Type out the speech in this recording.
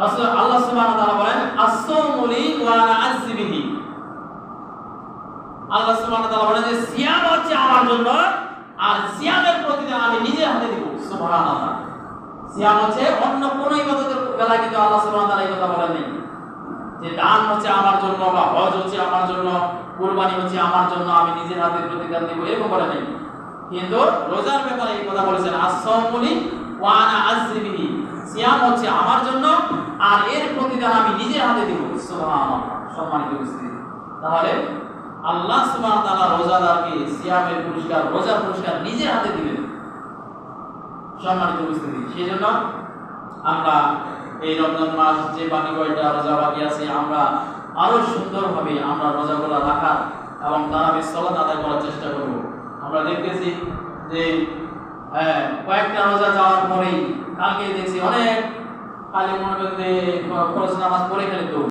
রাসূল আল্লাহ সুবহানাহু ওয়া তাআলা বলেন as-সাওমু লি ওয়া আনা আজজি বিহি। আল্লাহ সুবহানাহু ওয়া তাআলা বলেন যে সিয়াম হচ্ছে আমার জন্য আর সিয়ামের প্রতিদান আমি নিজে হাতে দেব। সুবহানাল্লাহ। সিয়াম হচ্ছে অন্য কোন ইবাদতের বেলায় কিন্তু আল্লাহ সুবহানাহু ওয়া তাআলা এই কথা বলেন নাই যে দান হচ্ছে আমার জন্য বা হজ হচ্ছে আমার জন্য, কুরবানি হচ্ছে আমার জন্য, আমি নিজের হাতে প্রতিদান দেব, এরকম বলে নাই। কিন্তু রোজার ব্যাপারে এই কথা বলেছেন as-সাওমু লি ওয়া আনা আজজি বিহি। সিয়াম হচ্ছে আমার জন্য আর এর প্রতিদান আমি নিজের হাতে দেব। সুবহানাল্লাহ। সম্মানিত উপস্থিতি, তাহলে আল্লাহ সুবহানাহু ওয়া তাআলা রোজাদারকে সিয়ামের পুরস্কার, রোজার পুরস্কার নিজের হাতে দিবেন। সম্মানিত উপস্থিতি, সেজন্য আমরা এই রমজান মাস যে বাকি কয়টা রোজা বাকি আছে আমরা আরো সুন্দরভাবে আমরা রোজাগুলো রাখার এবং তারাবির সালাত আদায় করার চেষ্টা করব। আমরা দেখতেছি যে কয়েকটা রোজা যাওয়ার পরেই কালকে দেখছি অনেক খালি মনে করতে ফরজ নামাজ পড়ে ফেলে তো